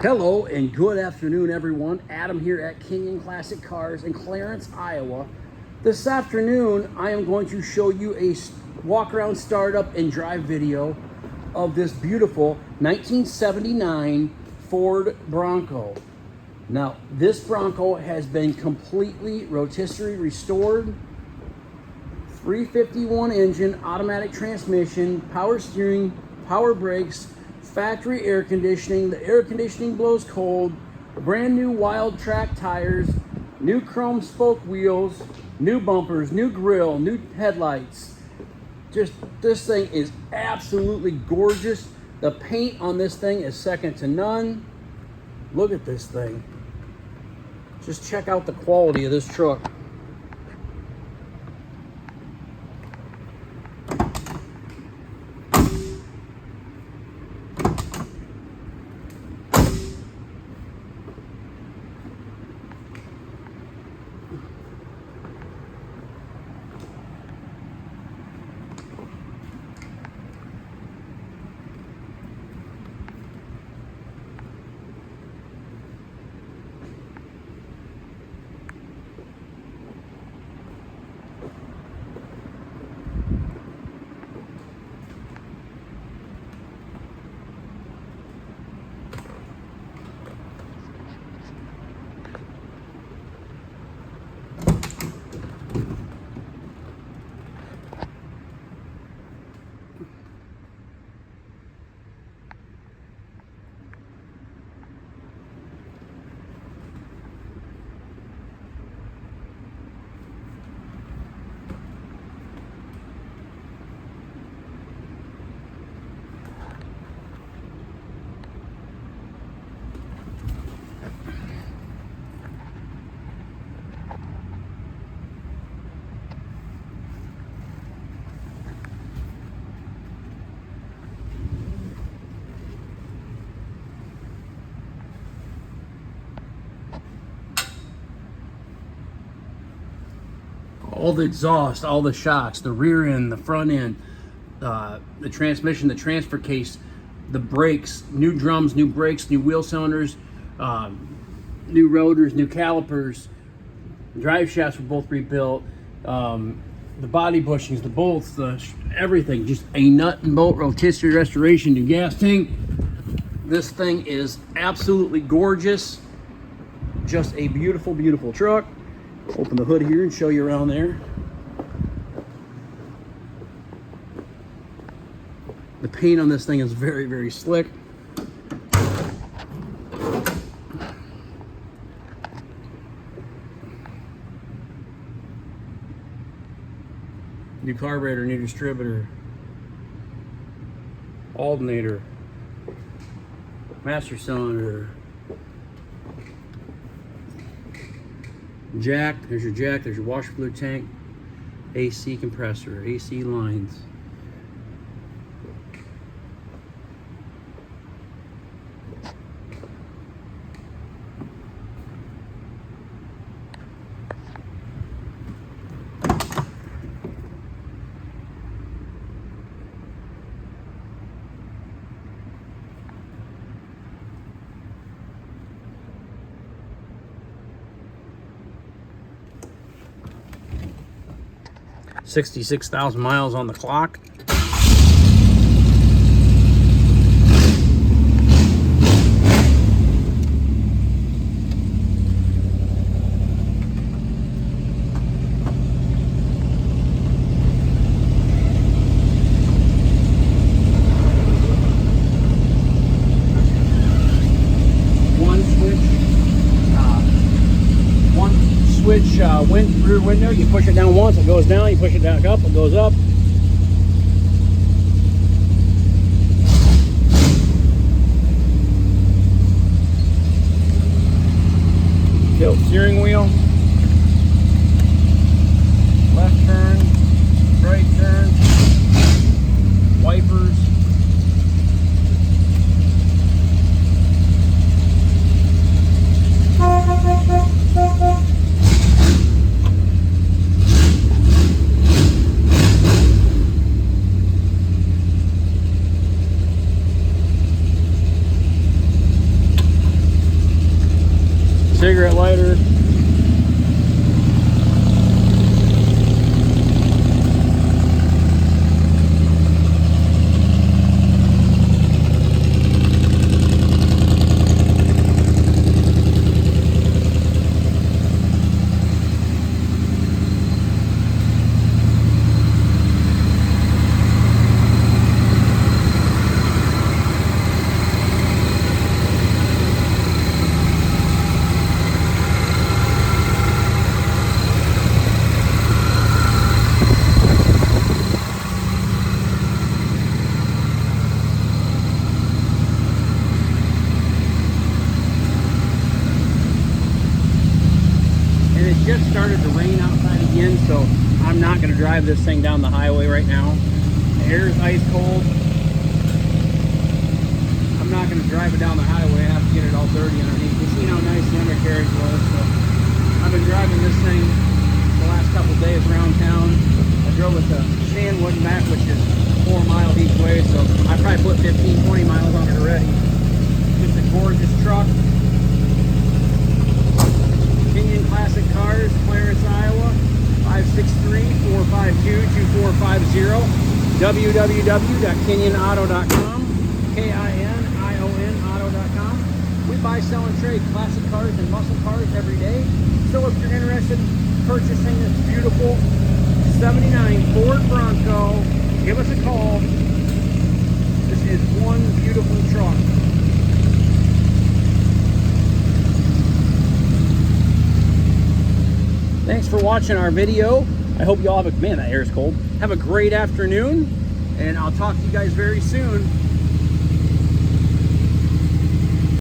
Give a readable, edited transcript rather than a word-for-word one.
Hello and good afternoon, everyone. Adam here at King & Classic Cars in Clarence, Iowa. This afternoon, I am going to show you a walk-around startup and drive video of this beautiful 1979 Ford Bronco. Now, this Bronco has been completely rotisserie restored. 351 engine, automatic transmission, power steering, power brakes, factory air conditioning. The air conditioning blows cold. Brand new Wild Track tires, new chrome spoke wheels, new bumpers, new grille, new headlights. Just this thing is absolutely gorgeous. The paint on this thing is second to none. Look at this thing. Just check out the quality of this truck. All the exhaust, all the shocks, the rear end, the front end, the transmission, the transfer case, the brakes, new drums, new brakes, new wheel cylinders, new rotors, new calipers, drive shafts were both rebuilt, the body bushings, the bolts, everything, just a nut and bolt rotisserie restoration, new gas tank. This thing is absolutely gorgeous. Just a beautiful, beautiful truck. Open the hood here and show you around there. The paint on this thing is very, very slick. New carburetor, new distributor, alternator, master cylinder, jack, there's your washer fluid tank, AC compressor, AC lines. $66,000 miles on the clock. Rear window, you push it down once, it goes down, you push it back up, it goes up. Tilt steering wheel, left turn, right turn, wipers. cigarette lighter. It just started to rain outside again, so I'm not going to drive this thing down the highway right now. The air is ice cold. I'm not going to drive it down the highway. I have to get it all dirty underneath. You've seen how nice the undercarriage was, so I've been driving this thing the last couple of days around town. I drove it to Sandwood and back, which is 4 miles each way, so I probably put 15-20 miles on it already. Just a gorgeous truck. Kenyon Classic Cars, Clarence, Iowa, 563-452-2450, www.kenyonauto.com, KINION auto.com. We buy, sell, and trade classic cars and muscle cars every day. So if you're interested in purchasing this beautiful 79 Ford Bronco, give us a call. This is one beautiful truck. Thanks for watching our video. I hope you all have a, man, that air is cold. Have a great afternoon, and I'll talk to you guys very soon.